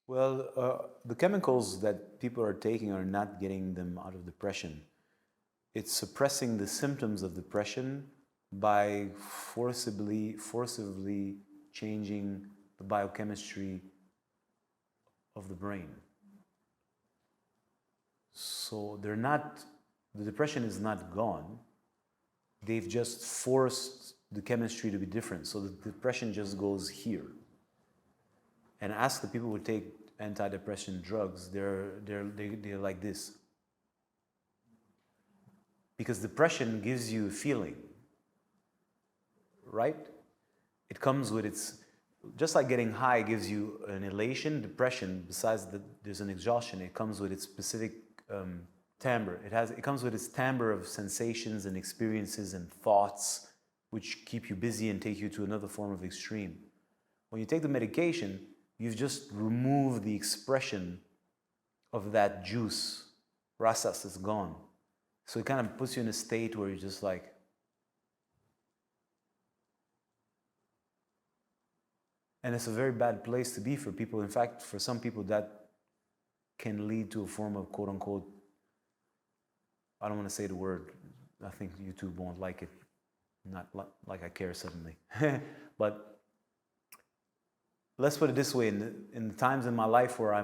Well, the chemicals that people are taking are not getting them out of depression. It's suppressing the symptoms of depression by forcibly changing the biochemistry of the brain. So the depression is not gone. They've just forced the chemistry to be different. So the depression just goes here. And ask the people who take antidepressant drugs, they're like this. Because depression gives you a feeling, right? It comes with its, just like getting high gives you an elation, depression, besides that there's an exhaustion, it comes with its specific timbre. It comes with its timbre of sensations and experiences and thoughts which keep you busy and take you to another form of extreme. When you take the medication, you've just removed the expression of that juice. Rasas is gone. So it kind of puts you in a state where you're just like, and it's a very bad place to be for people. In fact, for some people that can lead to a form of quote unquote, I don't want to say the word, I think YouTube won't like it, not like I care suddenly. But let's put it this way, in the times in my life where I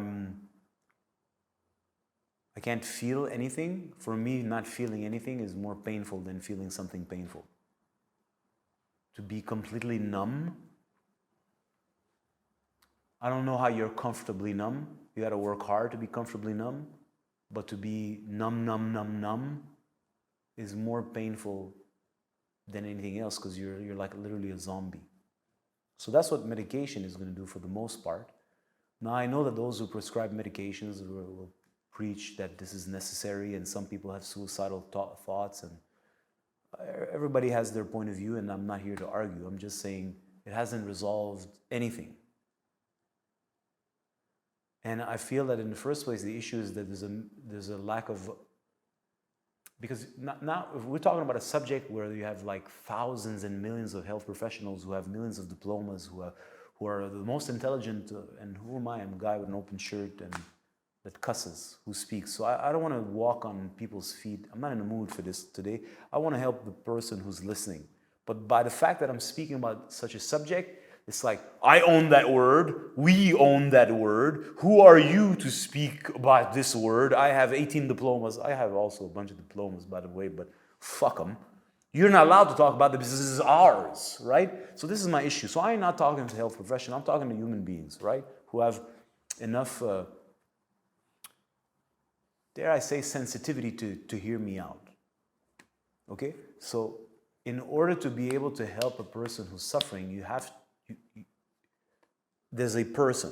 can't feel anything, for me not feeling anything is more painful than feeling something painful. To be completely numb, I don't know how you're comfortably numb. You gotta work hard to be comfortably numb, but to be numb is more painful than anything else because you're like literally a zombie. So that's what medication is going to do for the most part. Now I know that those who prescribe medications will preach that this is necessary, and some people have suicidal thoughts, and everybody has their point of view, and I'm not here to argue. I'm just saying it hasn't resolved anything. And I feel that in the first place, the issue is that there's a lack of, because now if we're talking about a subject where you have like thousands and millions of health professionals who have millions of diplomas, who are the most intelligent, and who am I? I'm a guy with an open shirt and that cusses, who speaks. So I don't want to walk on people's feet. I'm not in the mood for this today. I want to help the person who's listening. But by the fact that I'm speaking about such a subject, it's like, I own that word, we own that word. Who are you to speak about this word? I have 18 diplomas. I have also a bunch of diplomas, by the way, but fuck them. You're not allowed to talk about this. This is ours, right? So this is my issue. So I'm not talking to health professionals. I'm talking to human beings, right? Who have enough, dare I say, sensitivity to hear me out. Okay? So in order to be able to help a person who's suffering, there's a person.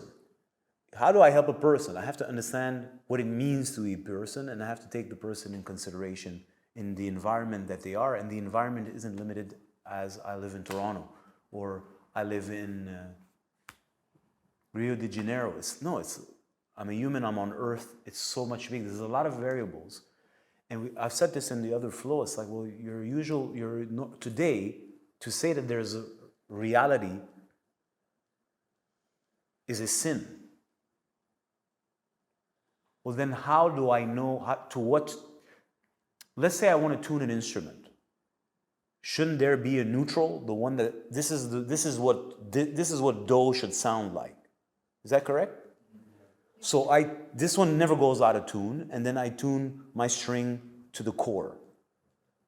How do I help a person? I have to understand what it means to be a person, and I have to take the person in consideration in the environment that they are, and the environment isn't limited as I live in Toronto, or I live in Rio de Janeiro. I'm a human, I'm on Earth, it's so much big. There's a lot of variables. And I've said this in the other flow, it's like, well, today, to say that there's a reality is a sin. Well, then how do I know let's say I want to tune an instrument. Shouldn't there be a neutral, the one that this is what do should sound like? Is that correct? So this one never goes out of tune, and then I tune my string to the core.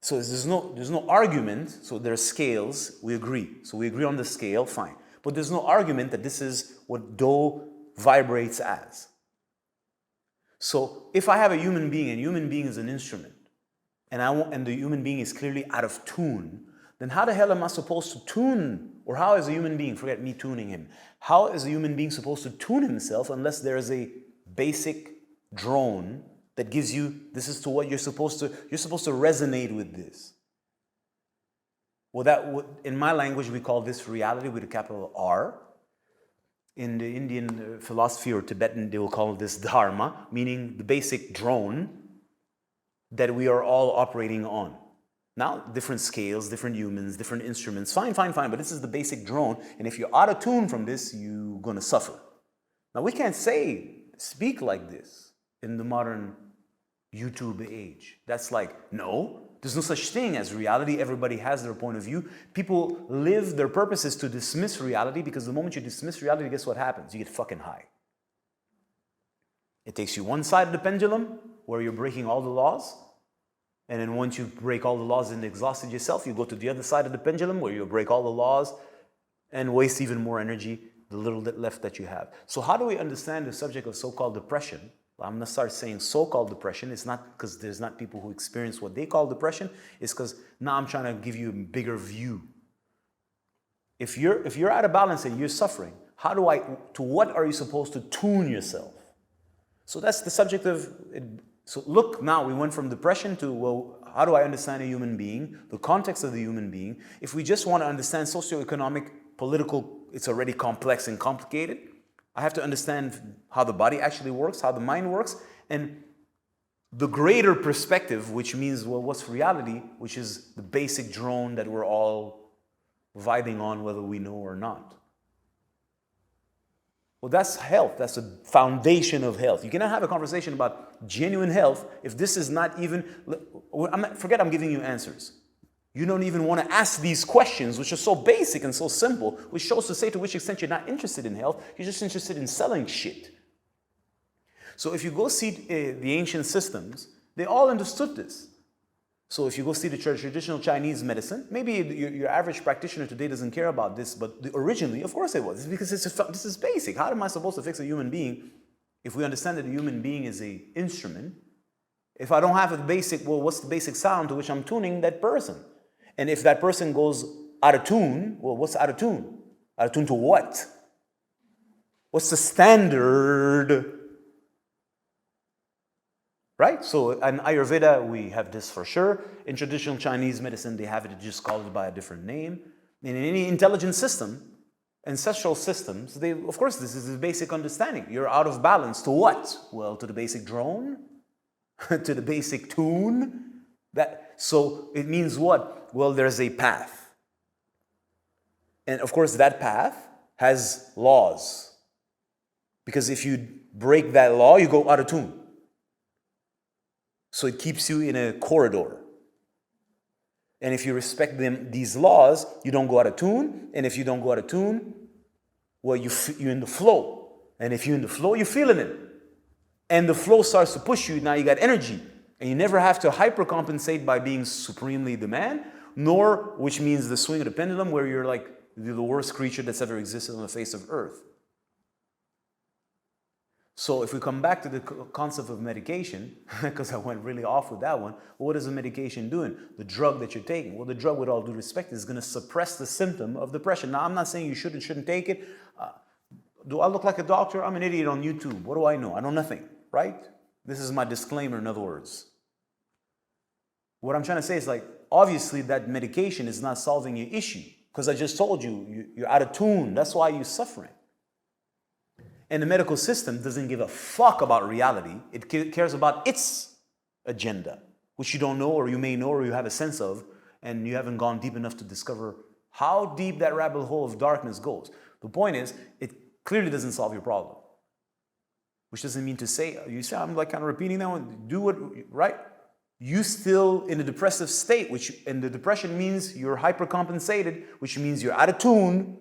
So there's no argument. So there are scales, we agree. So we agree on the scale, fine. But there's no argument that this is what do vibrates as. So if I have a human being, and human being is an instrument, and the human being is clearly out of tune, then how the hell am I supposed to tune? Or how is a human being, forget me tuning him, how is a human being supposed to tune himself unless there is a basic drone that gives you, this is to what you're supposed to resonate with this. Well, in my language, we call this reality with a capital R. In the Indian philosophy or Tibetan, they will call this dharma, meaning the basic drone that we are all operating on. Now, different scales, different humans, different instruments, fine, but this is the basic drone, and if you're out of tune from this, you're going to suffer. Now we can't speak like this in the modern YouTube age. That's like, no, there's no such thing as reality. Everybody has their point of view. People live, their purpose is to dismiss reality, because the moment you dismiss reality, guess what happens? You get fucking high. It takes you one side of the pendulum where you're breaking all the laws. And then once you break all the laws and exhausted yourself, you go to the other side of the pendulum where you break all the laws and waste even more energy, the little bit left that you have. So how do we understand the subject of so-called depression? I'm going to start saying so-called depression. It's not because there's not people who experience what they call depression. It's because now I'm trying to give you a bigger view. If you're out of balance and you're suffering, to what are you supposed to tune yourself? So that's the subject of it. So look, now we went from depression to, well, how do I understand a human being, the context of the human being? If we just want to understand socioeconomic, political, it's already complex and complicated. I have to understand how the body actually works, how the mind works, and the greater perspective, which means, well, what's reality, which is the basic drone that we're all vibing on, whether we know or not. Well, that's health. That's the foundation of health. You cannot have a conversation about genuine health if this is not even... Forget I'm giving you answers. You don't even want to ask these questions, which are so basic and so simple, which shows to say to which extent you're not interested in health. You're just interested in selling shit. So if you go see the ancient systems, they all understood this. So if you go see the traditional Chinese medicine, maybe your average practitioner today doesn't care about this, but originally, of course it was. It's because this is basic. How am I supposed to fix a human being if we understand that a human being is an instrument? If I don't have a basic, well, what's the basic sound to which I'm tuning that person? And if that person goes out of tune, well, what's out of tune? Out of tune to what? What's the standard? Right? So in Ayurveda, we have this for sure. In traditional Chinese medicine, they have it, just called it by a different name. And in any intelligent system, ancestral systems, of course, this is the basic understanding. You're out of balance to what? Well, to the basic drone, to the basic tune. So it means what? Well, there's a path. And of course, that path has laws. Because if you break that law, you go out of tune. So it keeps you in a corridor. And if you respect these laws, you don't go out of tune. And if you don't go out of tune, well, you're in the flow. And if you're in the flow, you're feeling it. And the flow starts to push you. Now you got energy. And you never have to hypercompensate by being supremely the man, nor, which means the swing of the pendulum, where you're like the worst creature that's ever existed on the face of earth. So if we come back to the concept of medication, because I went really off with that one, well, what is the medication doing? The drug that you're taking. Well, the drug, with all due respect, is going to suppress the symptom of depression. Now, I'm not saying you shouldn't take it. Do I look like a doctor? I'm an idiot on YouTube. What do I know? I know nothing, right? This is my disclaimer, in other words. What I'm trying to say is, like, obviously that medication is not solving your issue, because I just told you, you're out of tune. That's why you're suffering. And the medical system doesn't give a fuck about reality. It cares about its agenda, which you don't know, or you may know, or you have a sense of, and you haven't gone deep enough to discover how deep that rabbit hole of darkness goes. The point is, it clearly doesn't solve your problem. Which doesn't mean to say, you say, I'm like kind of repeating that one, do what, right? You still in a depressive state, and the depression means you're hypercompensated, which means you're out of tune.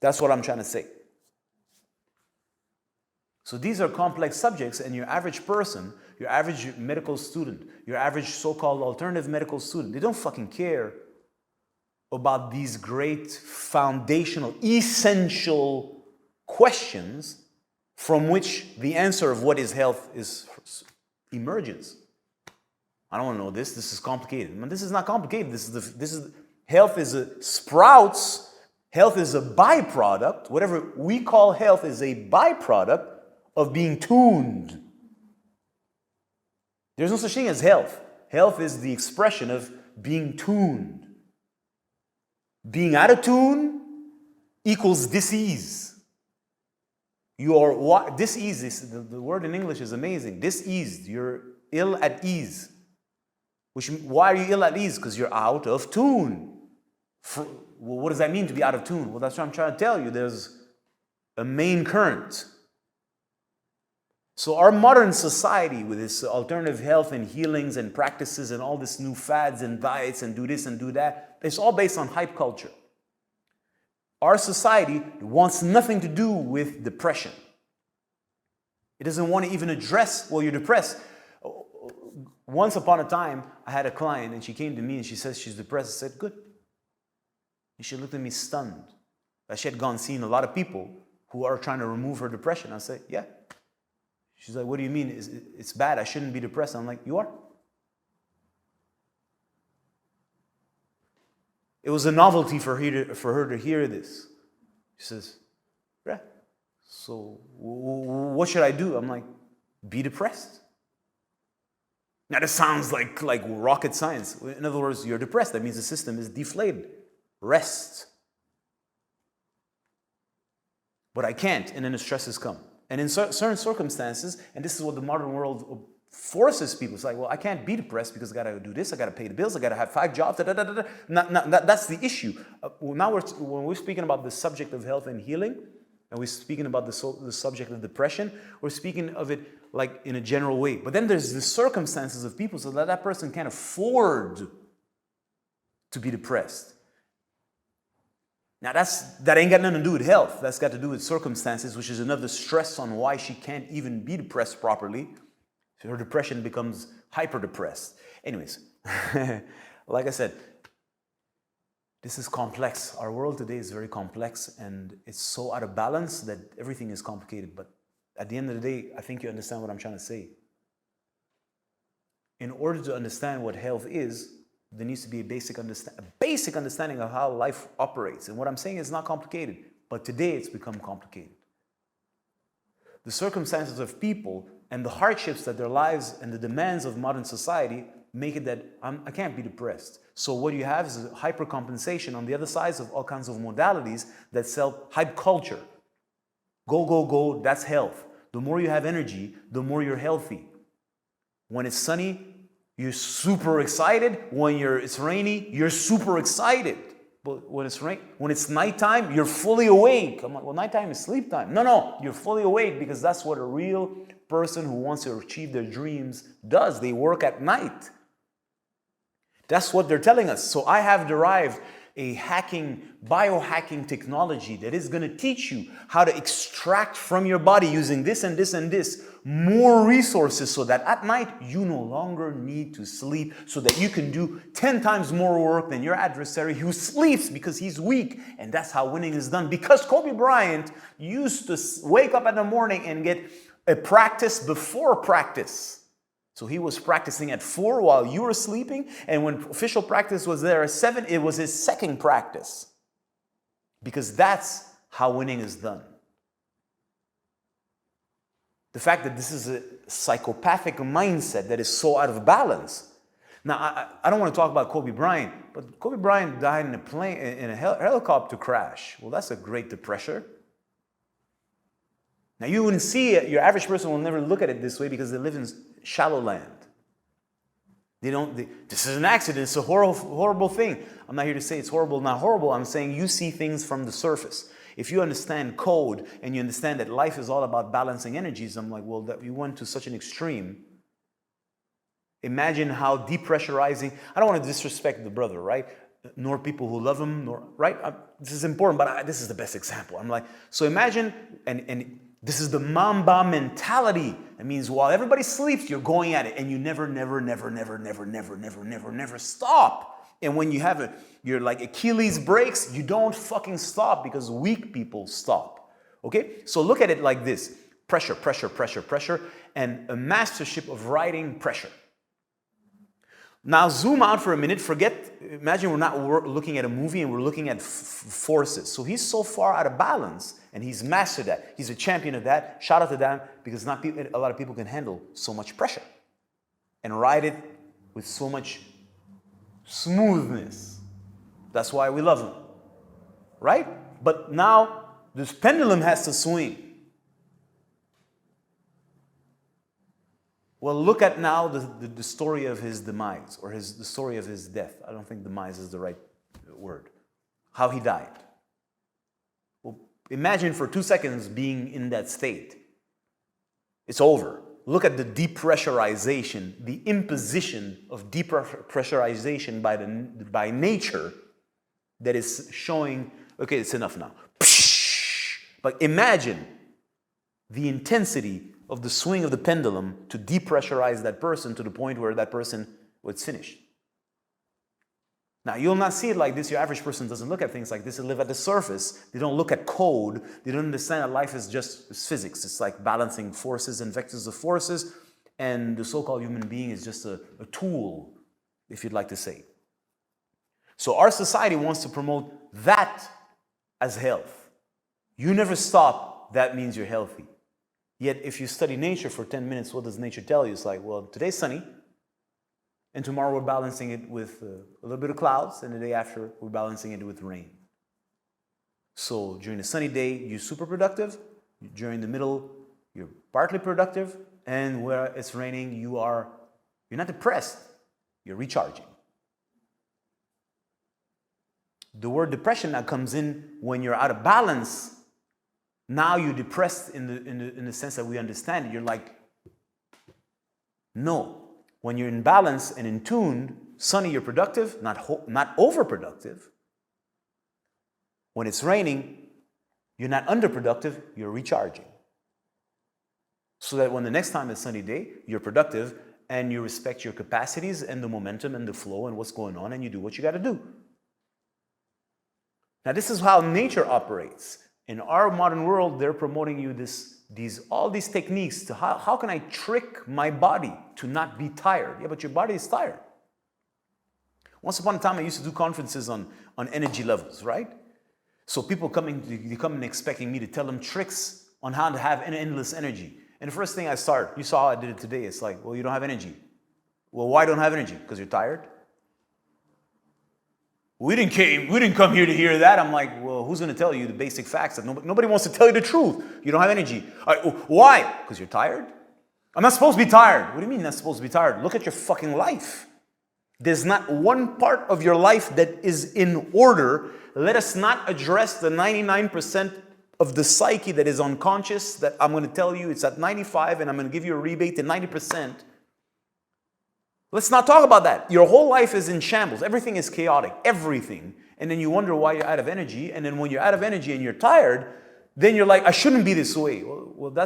That's what I'm trying to say. So these are complex subjects, and your average person, your average medical student, your average so-called alternative medical student, they don't fucking care about these great foundational, essential questions from which the answer of what is health emerges. I don't want to know this. This is complicated. Man, this is not complicated. Health is sprouts. Health is a byproduct. Whatever we call health is a byproduct of being tuned. There's no such thing as health. Health is the expression of being tuned. Being out of tune equals disease. Disease, the word in English is amazing. Diseased, you're ill at ease. Why are you ill at ease? Because you're out of tune. Well, what does that mean to be out of tune? Well, that's what I'm trying to tell you. a main current. So our modern society with this alternative health and healings and practices and all this new fads and diets and do this and do that, it's all based on hype culture. Our society wants nothing to do with depression. It doesn't want to even address, well, you're depressed. Once upon a time, I had a client and she came to me and she says she's depressed. I said, good. And she looked at me stunned. She had gone seen a lot of people who are trying to remove her depression. I said, yeah. She's like, what do you mean? It's bad. I shouldn't be depressed. I'm like, you are. It was a novelty for her to hear this. She says, yeah. So what should I do? I'm like, be depressed. Now this sounds like rocket science. In other words, you're depressed. That means the system is deflated. Rest. But I can't, and then the stresses come. And in certain circumstances, and this is what the modern world forces people. It's like, well, I can't be depressed because I got to do this, I got to pay the bills, I got to have 5 jobs. That's the issue. Now when we're speaking about the subject of health and healing, and we're speaking about the subject of depression, we're speaking of it like in a general way. But then there's the circumstances of people so that person can't afford to be depressed. Now that ain't got nothing to do with health. That's got to do with circumstances, which is another stress on why she can't even be depressed properly. So her depression becomes hyper-depressed. Anyways, like I said, this is complex. Our world today is very complex and it's so out of balance that everything is complicated. But at the end of the day, I think you understand what I'm trying to say. In order to understand what health is, there needs to be a basic understanding of how life operates. And what I'm saying is not complicated, but today it's become complicated. The circumstances of people and the hardships that their lives and the demands of modern society make it that I can't be depressed. So what you have is a hypercompensation on the other sides of all kinds of modalities that sell hype culture. Go, go, go, that's health. The more you have energy, the more you're healthy. When it's sunny, you're super excited. When it's rainy, you're super excited. But when it's nighttime, you're fully awake. I'm like, well, nighttime is sleep time. No, you're fully awake because that's what a real person who wants to achieve their dreams does. They work at night. That's what they're telling us. So I have derived a biohacking technology that is going to teach you how to extract from your body using this and this and this more resources so that at night you no longer need to sleep, so that you can do 10 times more work than your adversary who sleeps because he's weak. And that's how winning is done. Because Kobe Bryant used to wake up in the morning and get a practice before practice. So he was practicing at 4 while you were sleeping, and when official practice was there at 7, it was his second practice. Because that's how winning is done. The fact that this is a psychopathic mindset that is so out of balance. Now, I don't want to talk about Kobe Bryant, but Kobe Bryant died in a helicopter crash. Well, that's a great depressor. Now, you wouldn't see it. Your average person will never look at it this way because they live in shallow land. This is an accident. It's a horrible thing. I'm not here to say it's horrible, not horrible. I'm saying you see things from the surface. If you understand code and you understand that life is all about balancing energies, I'm like, well, that you went to such an extreme. Imagine how depressurizing. I don't want to disrespect the brother, right? Nor people who love him, right? This is important, but this is the best example. I'm like, so imagine, and this is the Mamba mentality. It means while everybody sleeps, you're going at it, and you never stop. And when you have you're like Achilles breaks, you don't fucking stop because weak people stop. Okay? So look at it like this. Pressure, pressure, pressure, pressure, and a mastership of riding pressure. Now zoom out for a minute. Imagine we're not looking at a movie and we're looking at forces. So he's so far out of balance and he's mastered that. He's a champion of that. Shout out to that because not a lot of people can handle so much pressure and ride it with so much smoothness. That's why we love him, right? But now this pendulum has to swing. Well, look at now the story of his demise or the story of his death. I don't think demise is the right word. How he died. Well, Imagine for 2 seconds being in that state. It's over. Look at the depressurization, the imposition of depressurization by nature that is showing, okay, it's enough now. But imagine the intensity of the swing of the pendulum to depressurize that person to the point where that person was finished. Now, you'll not see it like this. Your average person doesn't look at things like this. They live at the surface. They don't look at code. They don't understand that life is just physics. It's like balancing forces and vectors of forces. And the so-called human being is just a tool, if you'd like to say. So our society wants to promote that as health. You never stop, that means you're healthy. Yet if you study nature for 10 minutes, what does nature tell you? It's like, well, today's sunny. And tomorrow we're balancing it with a little bit of clouds, and the day after we're balancing it with rain. So during the sunny day, you're super productive. During the middle, you're partly productive. And where it's raining, you're not depressed, you're recharging. The word depression now comes in when you're out of balance. Now you're depressed in the sense that we understand it. You're like, no. When you're in balance and in tune, sunny, you're productive, not overproductive. When it's raining, you're not underproductive, you're recharging. So that when the next time is sunny day, you're productive and you respect your capacities and the momentum and the flow and what's going on, and you do what you got to do. Now, this is how nature operates. In our modern world, they're promoting you all these techniques to how can I trick my body to not be tired? Yeah, but your body is tired. Once upon a time, I used to do conferences on energy levels, right? So people come in expecting me to tell them tricks on how to have endless energy. And the first thing I start, you saw how I did it today, it's like, well, you don't have energy. Well, why don't I have energy? Because you're tired? We didn't come here to hear that. I'm like, well, who's going to tell you the basic facts? That nobody wants to tell you the truth. You don't have energy. Why? Because you're tired? I'm not supposed to be tired. What do you mean not supposed to be tired? Look at your fucking life. There's not one part of your life that is in order. Let us not address the 99% of the psyche that is unconscious, that I'm going to tell you it's at 95 and I'm going to give you a rebate to 90%. Let's not talk about that. Your whole life is in shambles. Everything is chaotic. Everything. And then you wonder why you're out of energy. And then when you're out of energy and you're tired, then you're like, I shouldn't be this way. Well,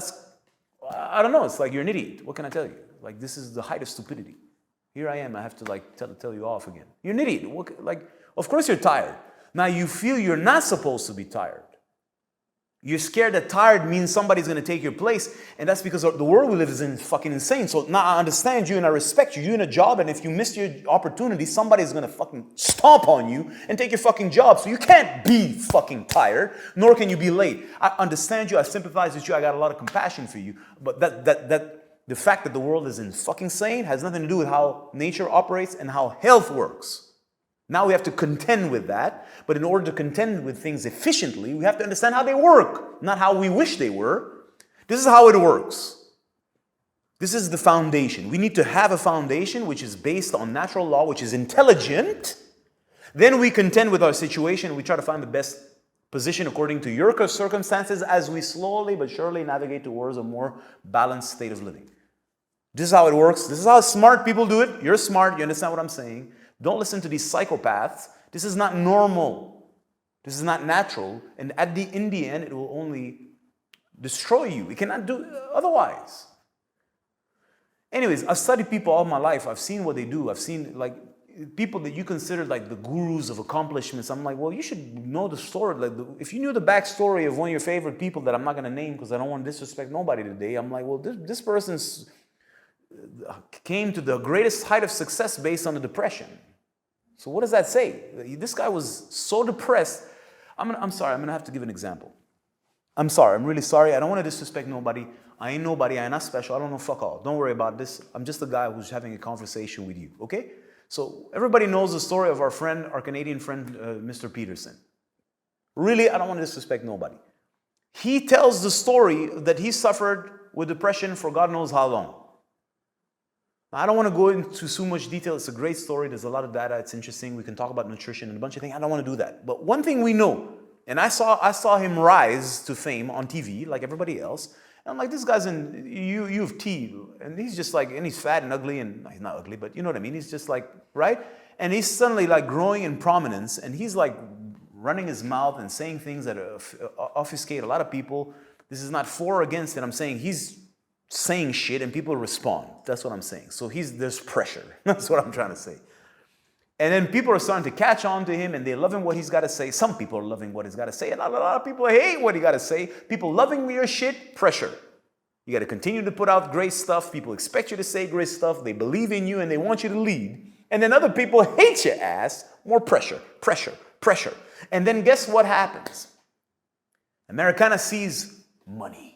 I don't know. It's like you're an idiot. What can I tell you? Like, this is the height of stupidity. Here I am. I have to like tell you off again. You're an idiot. Of course you're tired. Now you feel you're not supposed to be tired. You're scared that tired means somebody's going to take your place, and that's because the world we live in is fucking insane. So now I understand you and I respect you. You're in a job, and if you miss your opportunity, somebody's going to fucking stomp on you and take your fucking job. So you can't be fucking tired, nor can you be late. I understand you. I sympathize with you. I got a lot of compassion for you. But the fact that the world is fucking insane has nothing to do with how nature operates and how health works. Now we have to contend with that, but in order to contend with things efficiently, we have to understand how they work, not how we wish they were. This is how it works. This is the foundation. We need to have a foundation which is based on natural law, which is intelligent. Then we contend with our situation. We try to find the best position according to your circumstances as we slowly but surely navigate towards a more balanced state of living. This is how it works. This is how smart people do it. You're smart. You understand what I'm saying. Don't listen to these psychopaths. This is not normal. This is not natural. And in the end, it will only destroy you. We cannot do otherwise. Anyways, I've studied people all my life. I've seen what they do. I've seen like people that you consider like the gurus of accomplishments. I'm like, well, you should know the story. Like, if you knew the backstory of one of your favorite people that I'm not going to name because I don't want to disrespect nobody today. I'm like, well, this person's came to the greatest height of success based on the depression. So what does that say? This guy was so depressed. I'm sorry, I'm going to have to give an example. I'm sorry, I'm really sorry. I don't want to disrespect nobody. I ain't nobody. I ain't not special. I don't know fuck all. Don't worry about this. I'm just a guy who's having a conversation with you, okay? So everybody knows the story of our Canadian friend, Mr. Peterson. Really, I don't want to disrespect nobody. He tells the story that he suffered with depression for God knows how long. I don't want to go into so much detail. It's a great story. There's a lot of data. It's interesting. We can talk about nutrition and a bunch of things. I don't want to do that. But one thing we know, And I saw him rise to fame on TV like everybody else. And I'm like, this guy's in U of T, and he's just like, and he's fat and ugly, and he's not ugly, but you know what I mean? He's just like, right? And he's suddenly like growing in prominence, and he's like running his mouth and saying things that obfuscate a lot of people. This is not for or against it. I'm saying he's saying shit and people respond. That's what I'm saying. So there's pressure. That's what I'm trying to say. And then people are starting to catch on to him, and they're loving what he's got to say. Some people are loving what he's got to say, and a lot of people hate what he got to say. People loving your shit, pressure. You got to continue to put out great stuff. People expect you to say great stuff. They believe in you, and they want you to lead. And then other people hate your ass. More pressure, pressure, pressure. And then guess what happens? Americana sees money.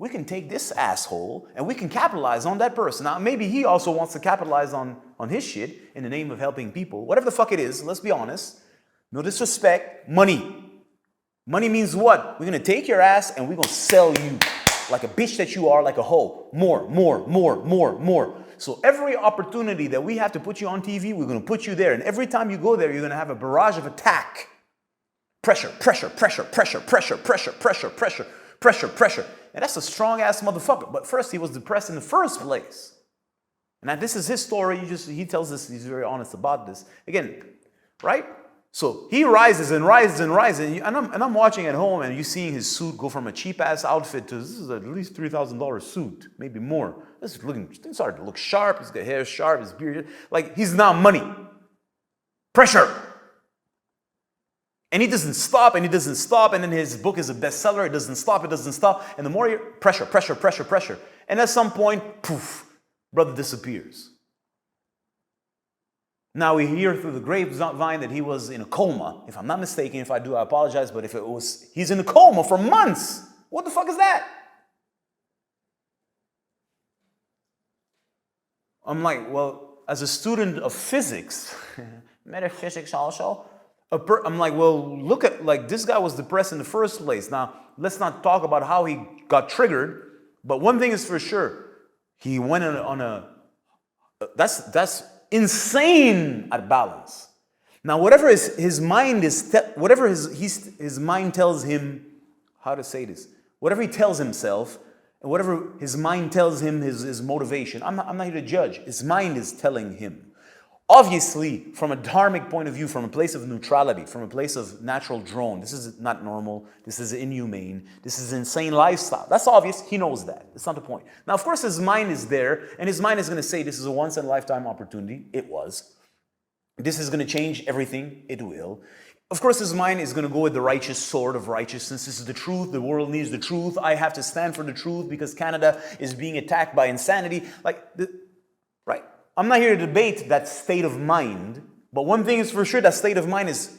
We can take this asshole and we can capitalize on that person. Now, maybe he also wants to capitalize on his shit in the name of helping people. Whatever the fuck it is, let's be honest. No disrespect. Money. Money means what? We're going to take your ass and we're going to sell you like a bitch that you are, like a hoe. More, more, more, more, more. So every opportunity that we have to put you on TV, we're going to put you there. And every time you go there, you're going to have a barrage of attack. Pressure, pressure, pressure, pressure, pressure, pressure, pressure, pressure, pressure, pressure. And that's a strong-ass motherfucker. But first, he was depressed in the first place. Now, this is his story. He tells us, he's very honest about this. Again, right? So he rises and rises and rises. And I'm watching at home, and you're seeing his suit go from a cheap-ass outfit to this is at least $3,000 suit, maybe more. This is looking, it's starting to look sharp. His hair is sharp, his beard. Like, he's now money. Pressure. And he doesn't stop, and he doesn't stop, and then his book is a bestseller. It doesn't stop, it doesn't stop. And the more you pressure, pressure, pressure, pressure. And at some point, poof, brother disappears. Now we hear through the grapevine that he was in a coma. If I'm not mistaken, if I do, I apologize. But if it was, he's in a coma for months. What the fuck is that? I'm like, well, as a student of physics, metaphysics also, I'm like, well, look at, like, this guy was depressed in the first place. Now, let's not talk about how he got triggered, but one thing is for sure, he went on a that's insane at balance. Now, whatever his mind is, whatever his mind tells him, how to say this, whatever he tells himself, and whatever his mind tells him his motivation, I'm not here to judge. His mind is telling him. Obviously, from a dharmic point of view, from a place of neutrality, from a place of natural drone, this is not normal, this is inhumane, this is insane lifestyle. That's obvious, he knows that. It's not the point. Now, of course, his mind is there, and his mind is going to say, this is a once-in-a-lifetime opportunity. It was. This is going to change everything. It will. Of course, his mind is going to go with the righteous sword of righteousness. This is the truth. The world needs the truth. I have to stand for the truth because Canada is being attacked by insanity. Right? I'm not here to debate that state of mind, but one thing is for sure, that state of mind is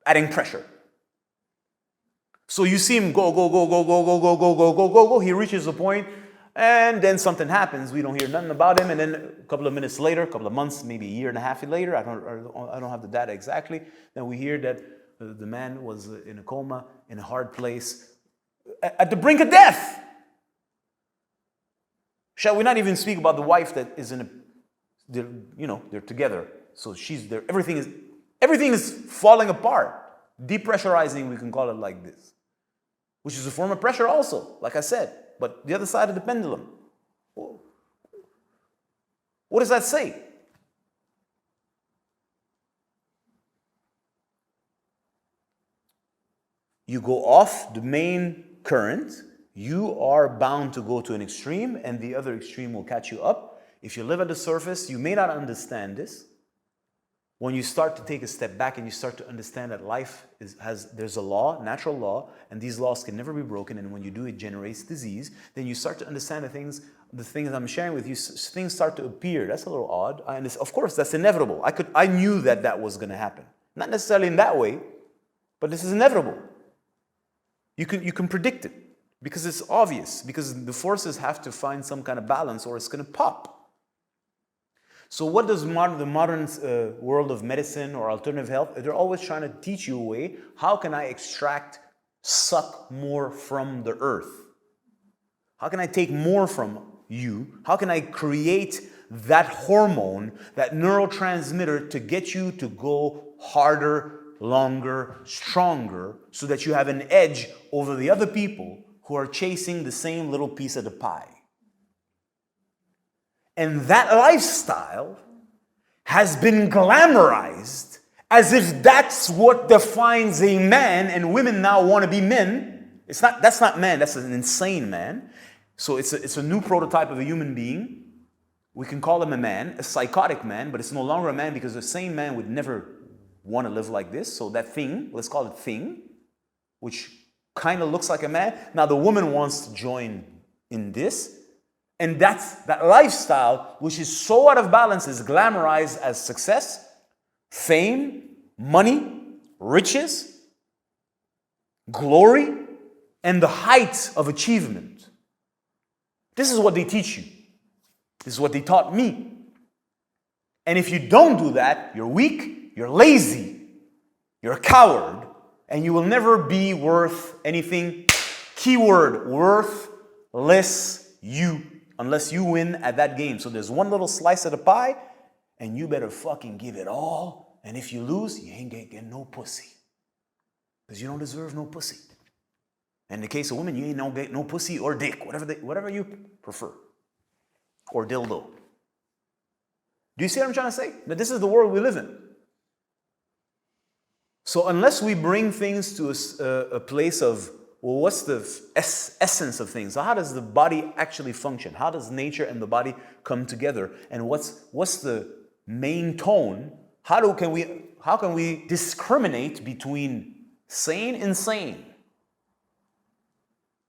adding pressure. So you see him go, go, go, go, go, go, go, go, go, go, go, go. He reaches a point, and then something happens. We don't hear nothing about him, and then a couple of minutes later, a couple of months, maybe a year and a half later, I don't have the data exactly, then we hear that the man was in a coma, in a hard place, at the brink of death. Shall we not even speak about the wife that is in a they're together. So she's there. Everything is falling apart. Depressurizing, we can call it like this. Which is a form of pressure also, like I said. But the other side of the pendulum. What does that say? You go off the main current, you are bound to go to an extreme, and the other extreme will catch you up. If you live at the surface, you may not understand this. When you start to take a step back and you start to understand that life there's a law, natural law, and these laws can never be broken, and when you do, it generates disease, then you start to understand the things I'm sharing with you, things start to appear. That's a little odd. Of course, that's inevitable. I knew that was going to happen. Not necessarily in that way, but this is inevitable. You can predict it because it's obvious, because the forces have to find some kind of balance or it's going to pop. So what does the modern world of medicine or alternative health, they're always trying to teach you a way, how can I suck more from the earth? How can I take more from you? How can I create that hormone, that neurotransmitter to get you to go harder, longer, stronger, so that you have an edge over the other people who are chasing the same little piece of the pie. And that lifestyle has been glamorized as if that's what defines a man, and women now want to be men. That's not man, that's an insane man. So it's a new prototype of a human being. We can call him a man, a psychotic man, but it's no longer a man because the same man would never want to live like this. So that thing, let's call it thing, which kind of looks like a man. Now the woman wants to join in this. And that lifestyle, which is so out of balance, is glamorized as success, fame, money, riches, glory, and the height of achievement. This is what they teach you. This is what they taught me. And if you don't do that, you're weak, you're lazy, you're a coward, and you will never be worth anything. Keyword, worthless you, unless you win at that game. So there's one little slice of the pie, and you better fucking give it all. And if you lose, you ain't getting no pussy. Because you don't deserve no pussy. And in the case of women, you ain't no get no pussy or dick, whatever you prefer. Or dildo. Do you see what I'm trying to say? That this is the world we live in. So unless we bring things to a place of, well, what's the essence of things? So how does the body actually function? How does nature and the body come together? And what's the main tone? How can we discriminate between sane and insane?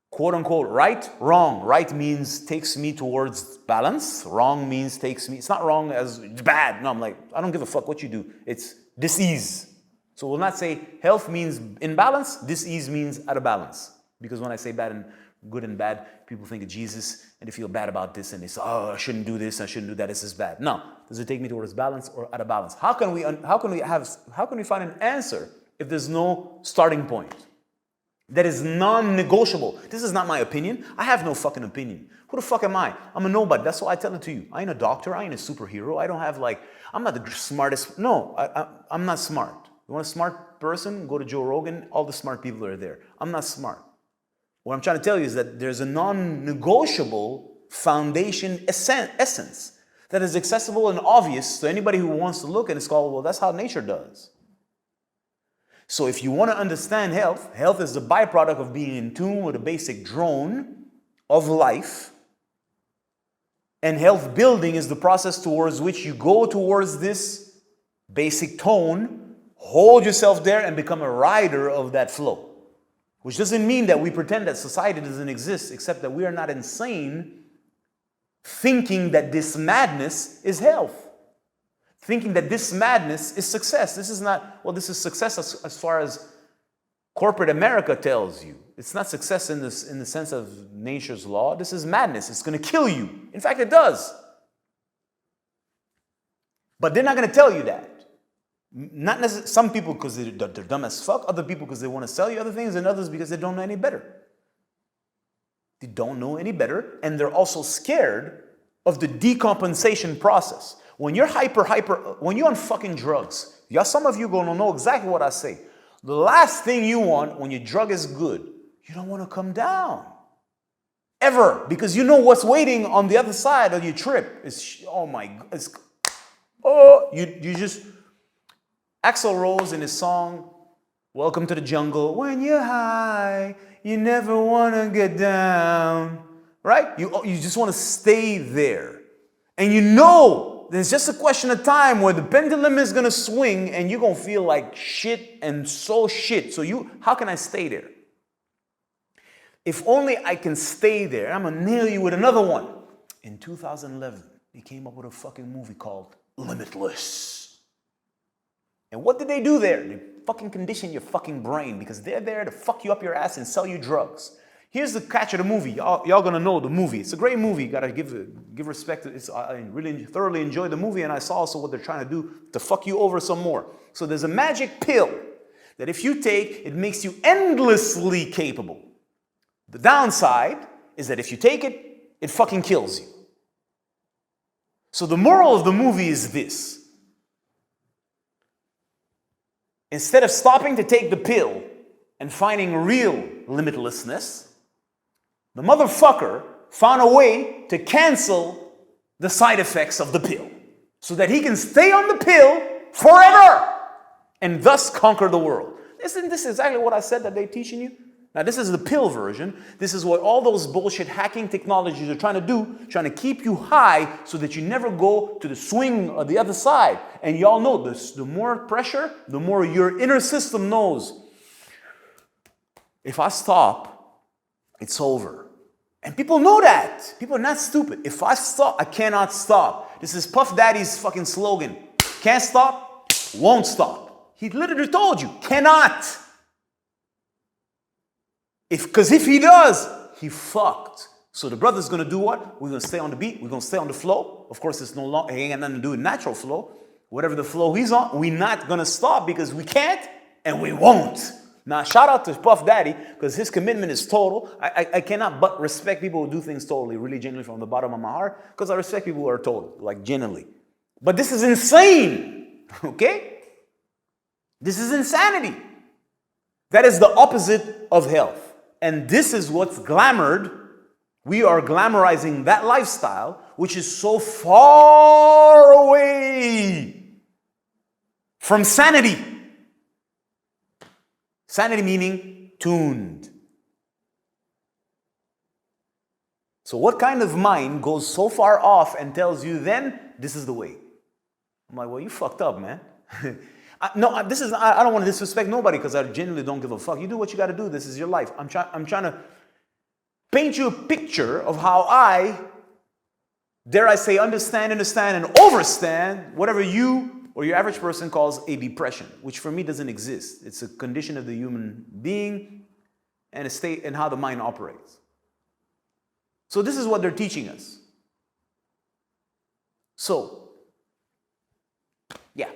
Quote unquote, right, wrong. Right means takes me towards balance. Wrong means takes me, it's not wrong as bad. No, I'm like, I don't give a fuck what you do. It's dis-ease. So we'll not say health means in balance, dis-ease means out of balance. Because when I say bad and good and bad, people think of Jesus and they feel bad about this and they say, oh, I shouldn't do this, I shouldn't do that, this is bad. No, does it take me towards balance or out of balance? How can we find an answer if there's no starting point? That is non-negotiable. This is not my opinion. I have no fucking opinion. Who the fuck am I? I'm a nobody. That's why I tell it to you. I ain't a doctor. I ain't a superhero. I don't have I'm not the smartest. No, I'm not smart. You want a smart person? Go to Joe Rogan. All the smart people are there. I'm not smart. What I'm trying to tell you is that there's a non-negotiable foundation essence that is accessible and obvious to anybody who wants to look, and it's called, well, that's how nature does. So if you want to understand health, health is the byproduct of being in tune with the basic drone of life. And health building is the process towards which you go towards this basic tone, hold yourself there and become a rider of that flow. Which doesn't mean that we pretend that society doesn't exist, except that we are not insane thinking that this madness is health. Thinking that this madness is success. This is not, well, this is success as far as corporate America tells you. It's not success in the sense of nature's law. This is madness. It's going to kill you. In fact, it does. But they're not going to tell you that. Not necessarily, some people because they're dumb as fuck, other people because they want to sell you other things, and others because they don't know any better. They don't know any better, and they're also scared of the decompensation process. When you're when you're on fucking drugs, some of you gonna know exactly what I say. The last thing you want when your drug is good, you don't want to come down. Ever. Because you know what's waiting on the other side of your trip. You just, Axl Rose in his song, Welcome to the Jungle, when you're high, you never want to get down. Right? You just want to stay there. And you know, there's just a question of time where the pendulum is going to swing and you're going to feel like shit and so shit. So how can I stay there? If only I can stay there, I'm going to nail you with another one. In 2011, they came up with a fucking movie called Limitless. And what did they do there? They fucking condition your fucking brain because they're there to fuck you up your ass and sell you drugs. Here's the catch of the movie. Y'all gonna know the movie. It's a great movie. You gotta give respect to it. I really thoroughly enjoyed the movie, and I saw also what they're trying to do to fuck you over some more. So there's a magic pill that if you take, it makes you endlessly capable. The downside is that if you take it, it fucking kills you. So the moral of the movie is this. instead of stopping to take the pill and finding real limitlessness, the motherfucker found a way to cancel the side effects of the pill so that he can stay on the pill forever and thus conquer the world. Isn't this exactly what I said that they're teaching you? Now, this is the pill version. This is what all those bullshit hacking technologies are trying to do, trying to keep you high so that you never go to the swing of the other side. And y'all know this, the more pressure, the more your inner system knows. If I stop, it's over. And people know that. People are not stupid. If I stop, I cannot stop. This is Puff Daddy's fucking slogan. Can't stop, won't stop. He literally told you, cannot. Because if he does, he fucked. So the brother's going to do what? We're going to stay on the beat. We're going to stay on the flow. Of course, it's no longer, it ain't got nothing to do with natural flow. Whatever the flow he's on, we're not going to stop because we can't and we won't. Now, shout out to Puff Daddy because his commitment is total. I cannot but respect people who do things totally, really genuinely from the bottom of my heart because I respect people who are total, like genuinely. But this is insane, okay? This is insanity. That is the opposite of health. And this is what's glamored. We are glamorizing that lifestyle, which is so far away from sanity. Sanity meaning tuned. So what kind of mind goes so far off and tells you then, this is the way? I'm like, well, you fucked up, man. I don't want to disrespect nobody because I genuinely don't give a fuck. You do what you got to do. This is your life. I'm trying to paint you a picture of how I, dare I say, understand, and overstand whatever you or your average person calls a depression, which for me doesn't exist. It's a condition of the human being and a state and how the mind operates. So this is what they're teaching us. So, yeah.